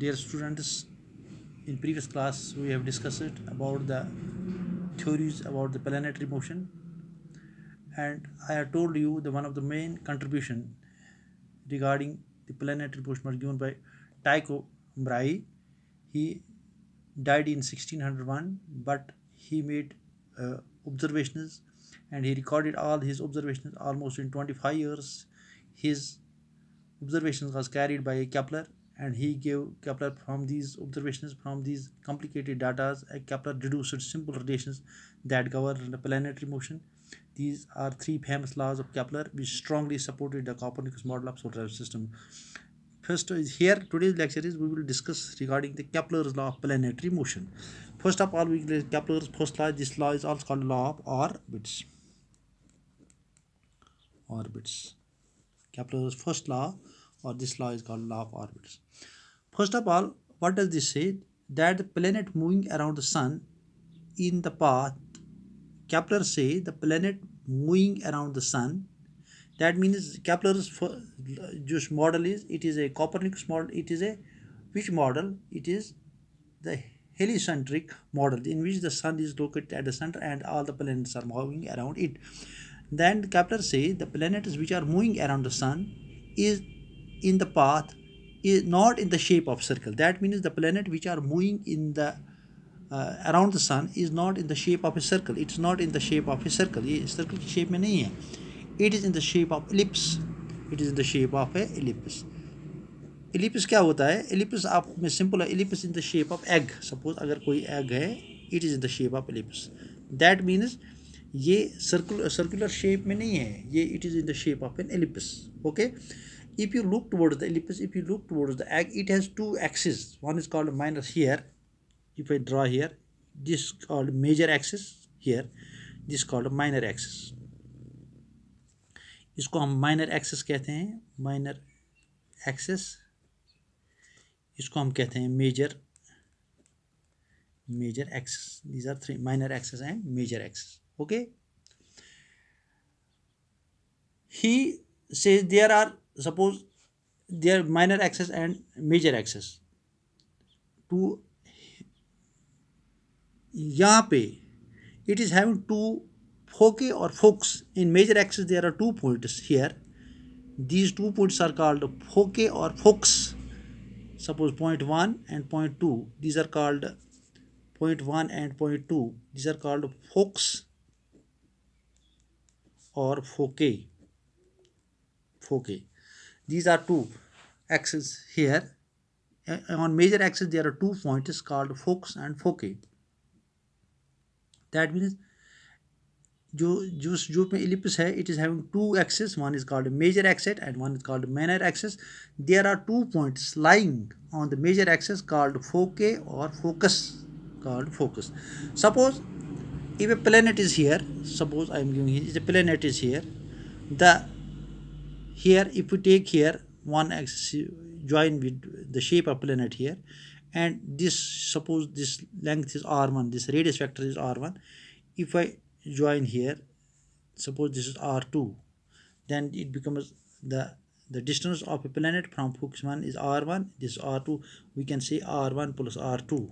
Dear students, in previous class we have discussed about the theories about the planetary motion, and I have told you the one of the main contribution regarding the planetary motion was given by Tycho Brahe. He died in 1601, but he made observations and he recorded all his observations almost in 25 years. His observations was carried by Kepler, and he gave Kepler from these observations, from these complicated data, Kepler deduced simple relations that govern the planetary motion. These are three famous laws of Kepler which strongly supported the Copernicus model of solar system. First is here today's lecture is we will discuss regarding the Kepler's law of planetary motion. First of all, we will Kepler's first law. This law is also called law of orbits. Orbits. Kepler's first law, or this law is called law of orbits. First of all, what does this say? That the planet moving around the sun in the path, Kepler say the planet moving around the sun. That means Kepler's just model is, it is a Copernicus model. It is a which model? It is the heliocentric model in which the sun is located at the center and all the planets are moving around it. Then Kepler say the planets which are moving around the sun is in the path is not in the shape of circle. That means the planet which are moving in the around the sun is not in the shape of a circle. It's not in the shape of a circle. ये circle की shape में नहीं है. It is in the shape of ellipse. It is in the shape of a ellipse. Ellipse क्या होता है? Ellipse आप में simple है. Ellipse in the shape of egg. Suppose अगर कोई egg है, it is in the shape of ellipse. That means ये circular shape में नहीं है. ये it is in the shape of an ellipse. Okay. If you look towards the ellipse, if you look towards the egg, it has two axes. One is called minor here. If I draw here, this is called major axis here. This is called minor axis. इसको हम minor axis कहते हैं. Minor axis. इसको हम कहते हैं major axis. These are three: minor axis and major axis. Okay. He says there are, suppose there are minor axis and major axis. To यहाँ पे it is having two foci or forks. In major axis there are 2 points here. These 2 points are called foci or forks. Suppose point 1 and point 2. These are called point 1 and point 2. These are called forks or foci. These are 2 axes here. On major axis there are 2 points called forks and foci. That means जो में ellipse है, it is having 2 axes. One is called major axis and one is called minor axis. There are 2 points lying on the major axis called foci or focus. Suppose if a planet is here, suppose I am giving it, the planet is here. Here if we take here one axis join with the shape of planet here, and this, suppose this length is r1, this radius vector is r1. If I join here, suppose this is r2, then it becomes the distance of a planet from focus 1 is r1, this is r2. We can say r1 plus r2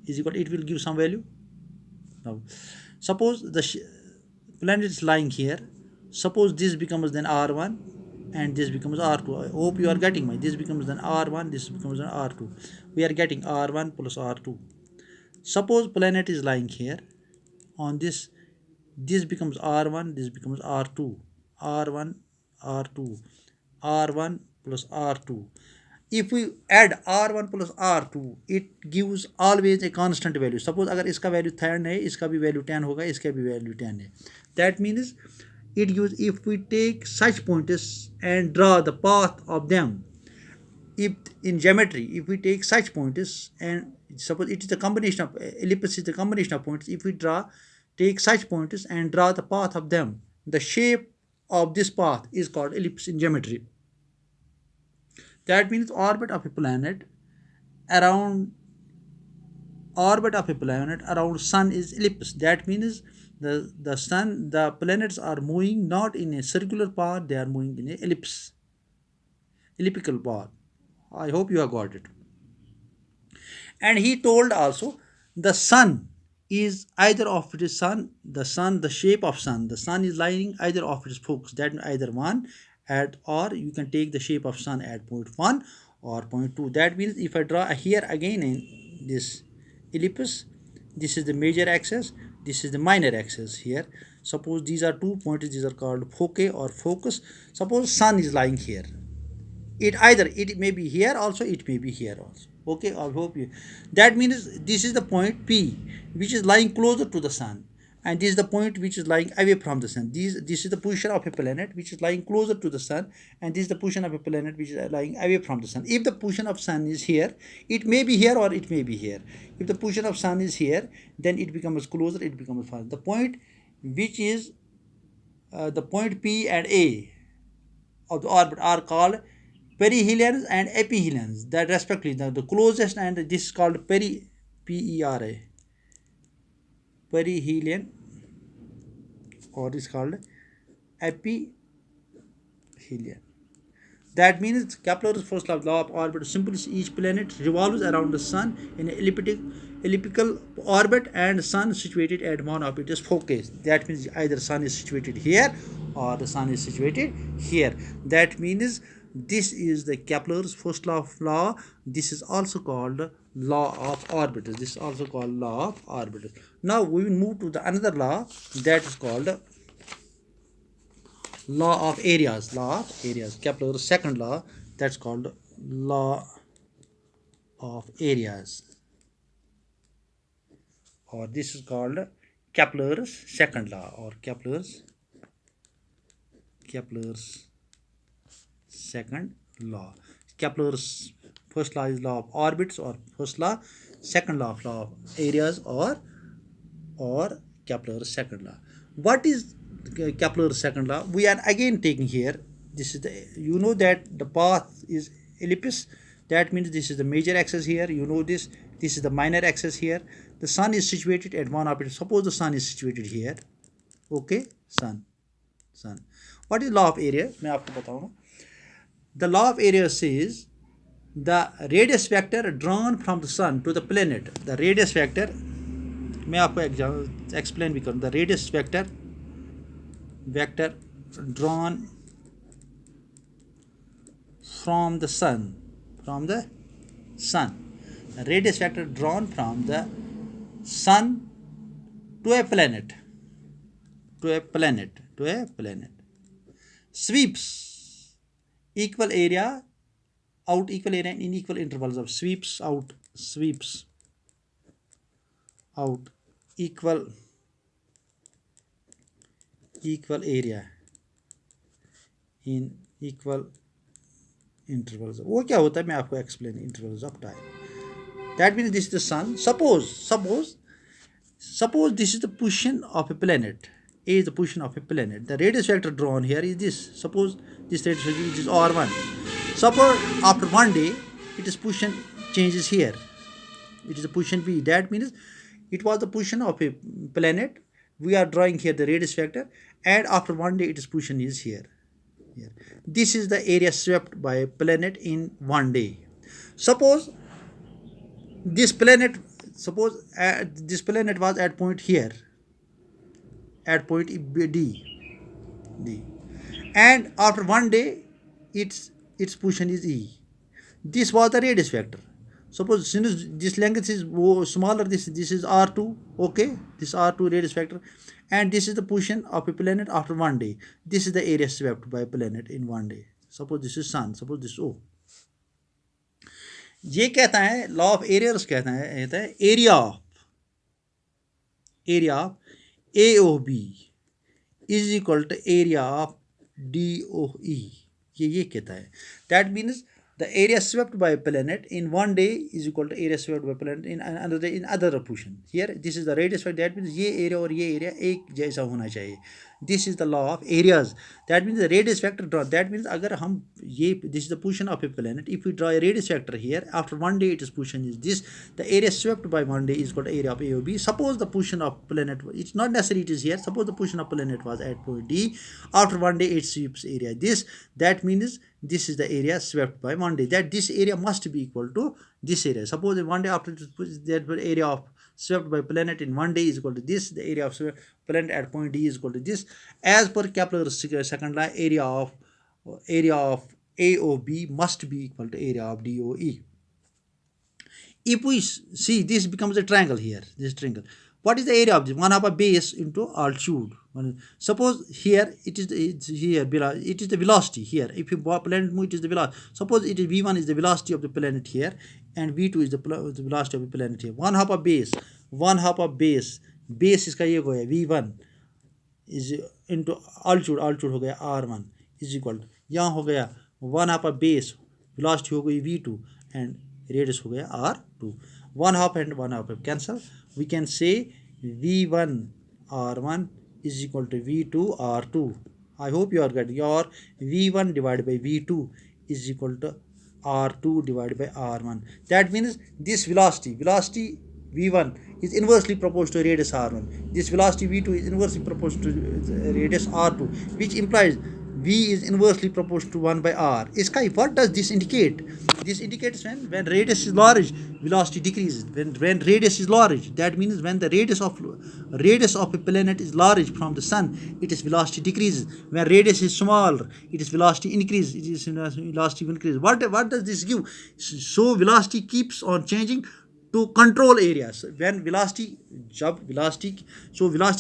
is equal, it will give some value. Now suppose the planet is lying here. Suppose this becomes then r1 and this becomes r2. I hope you are getting my, this becomes then r1, this becomes then r2. We are getting r1 plus r2. Suppose planet is lying here on this becomes r1, this becomes r2, r1 r2, r1 plus r2. If we add r1 plus r2, it gives always a constant value. Suppose अगर इसका value 10 है, इसका भी value 10 होगा, इसका भी value 10 है. That means it gives, if we take such points and draw the path of them, if in geometry, if we take such points and suppose it is a combination of ellipse is the combination of points, if we take such points and draw the path of them, the shape of this path is called ellipse in geometry. That means orbit of a planet around sun is ellipse. That means the planets are moving not in a circular path, they are moving in a elliptical path. I hope you have got it. And he told also the sun is either of its sun, the shape of sun, the sun is lying either of its focus, that means either one at, or you can take the shape of sun at point 1 or point 2. That means if I draw here again in this ellipse, this is the major axis, this is the minor axis here. Suppose these are 2 points, these are called foci or focus. Suppose sun is lying here, it may be here also, it may be here also. Okay, I hope you, that means this is the point P which is lying closer to the sun, and this is the point which is lying away from the sun. This is the position of a planet which is lying closer to the sun, and this is the position of a planet which is lying away from the sun. If the position of sun is here, it may be here or it may be here. If the position of sun is here, then it becomes closer, it becomes far. The point which is the point P and A of the orbit are called perihelions and epihelions, that respectively the closest, and this is called PERA, perihelion, or is called epihelion. That means Kepler's first law of orbit simply each planet revolves around the sun in an elliptical orbit, and sun situated at one of its foci. That means either sun is situated here or the sun is situated here. That means this is the Kepler's first law. This is also called law of orbitals. This is also called law of orbitals. Now we will move to the another law, that is called law of areas. Kepler's second law, that's called law of areas, or this is called Kepler's second law, or Kepler's second law. Kepler's first law is law of orbits, or first law. Second law of areas, or Kepler's second law. What is Kepler's second law? We are again taking here, this is the, you know that the path is ellipse, that means this is the major axis here, you know this is the minor axis here. The sun is situated at one orbit. Suppose the sun is situated here. Okay, sun. What is law of area? मैं आपको बताऊंगा. The law of area says the radius vector drawn from the sun to the planet. The radius vector, मैं आपको explain भी करूँ. The radius vector drawn from the sun, the radius vector drawn from the sun to a planet, sweeps equal area out, equal area in equal intervals of sweeps out equal area in equal intervals. वो क्या होता है मैं आपको explain. Intervals of time. That means this is the sun. Suppose this is the position of a planet. A is the position of a planet. The radius vector drawn here is this. Suppose this radius vector is R1. Suppose after one day its position changes here. It is the position B. That means it was the position of a planet. We are drawing here the radius vector, and after one day its position is here. This is the area swept by a planet in one day. Suppose this planet was at point here, at point D, and after one day its position is E. This was the radius vector. Suppose since this length is smaller, this is R2. Okay, this R2 radius vector, and this is the position of a planet after one day. This is the area swept by a planet in one day. Suppose this is sun, suppose this is O. ये कहता है law of areas, कहता है area of A O B is equal to area of D O E. ये कहता है. That means the area swept by a planet in one day is equal to area swept by a planet in another day in other position. Here this is the radius vector. That means ये area और ये area एक जैसा होना चाहिए. This is the law of areas. That means the radius vector draw. That means agar hum this is the position of a planet. If we draw a radius vector here, after one day its position is this. The area swept by one day is called area of A or B. Suppose the position of planet, it's not necessary it is here. Suppose the position of planet was at point D. After one day it sweeps area this. That means this is the area swept by one day. That this area must be equal to this area. Suppose one day after that area of swept by planet in one day is equal to this. The area of planet at point D is equal to this. As per Kepler's second law, area of AOB must be equal to area of DOE. If we see this becomes a triangle here, this triangle. What is the area of this? 1 half a base into altitude. Suppose here it is it is the velocity here. If you planet move, it is the velocity. Suppose it is v1 is the velocity of the planet here, and v2 is the velocity of the planet here. 1 half a base, 1 half a base. Base इसका ये हो गया v1 is into altitude. Altitude हो गया r1 is equal to यहाँ हो गया 1 half a base. Velocity हो गई v2 and radius हो गया r2. 1 half and 1 half cancel. We can say v1 r1 is equal to v2 r2. I hope you are getting your v1 divided by v2 is equal to r2 divided by r1. That means this velocity v1 is inversely proportional to radius r1. This velocity v2 is inversely proportional to radius r2, which implies v is inversely proportional to 1 by r. What does this indicate? This indicates when radius is large, velocity decreases. When radius is large, that means when the radius of a planet is large from the sun, its velocity decreases. When radius is small, its velocity increases. What does this give? So velocity keeps on changing to control areas. When velocity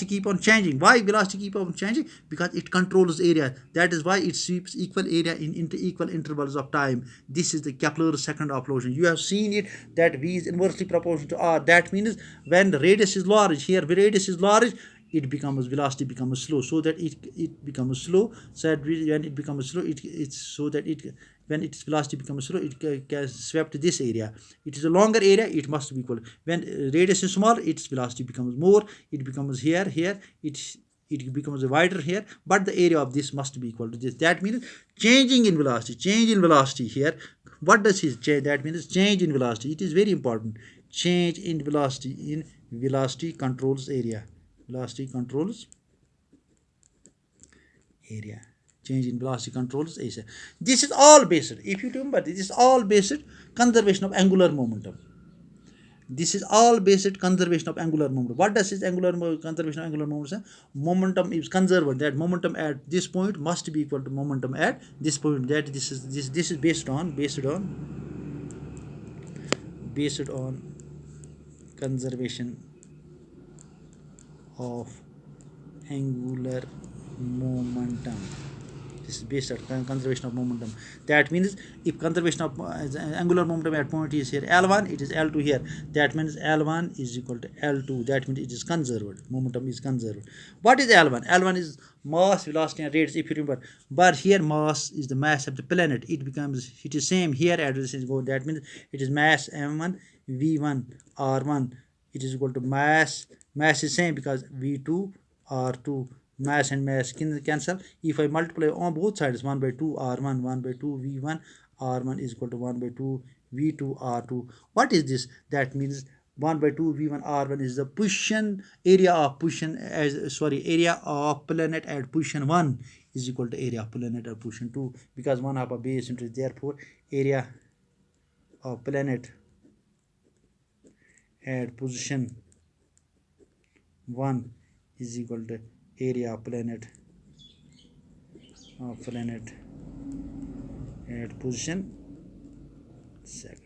keep on changing. Why velocity keep on changing? Because it controls area. That is why it sweeps equal area in equal intervals of time. This is the Kepler's second law of motion. You have seen it that v is inversely proportional to r. That means when the radius is large, here radius is large, it becomes velocity becomes slow, so that it becomes slow. So that when it becomes slow, it's so that it when its velocity becomes slow, it can swept this area. It is a longer area, it must be equal. When radius is small, its velocity becomes more. It becomes here it becomes wider here, but the area of this must be equal to this. That means change in velocity here. What does it change? That means change in velocity. It is very important. Change in velocity controls area. Velocity controls area. Change in velocity controls area. This is all based, if you remember, this is all based conservation of angular momentum. This is all based conservation of angular momentum. What does this conservation of angular momentum say? Momentum is conserved. That momentum at this point must be equal to momentum at this point. That this is based on conservation of angular momentum. This is based on conservation of momentum. That means if conservation of angular momentum at point is here L1, it is L2 here. That means L1 is equal to L2. That means it is conserved. Momentum is conserved. What is L1? L1 is mass, velocity, and radius. If you remember, but here mass is the mass of the planet. It is same here. Address is go. That means it is mass m1 v1 r1. It is equal to mass. Mass is same because v2 r2. Mass and mass can cancel. If I multiply on both sides, 1 by 2 r1, 1 by 2 v1 r1 is equal to 1 by 2 v2 r2. What is this? That means 1 by 2 v1 r1 is the area of planet at position 1 is equal to area of planet at position 2, because 1 half a base into, therefore area of planet at position 1 is equal to area of planet at position 2.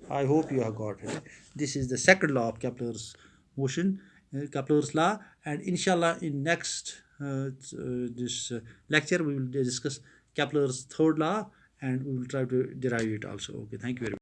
I hope you have got it. This is the second law of Kepler's motion, Kepler's law, and inshallah in next this lecture we will discuss Kepler's third law, and we will try to derive it also. Okay, thank you very much.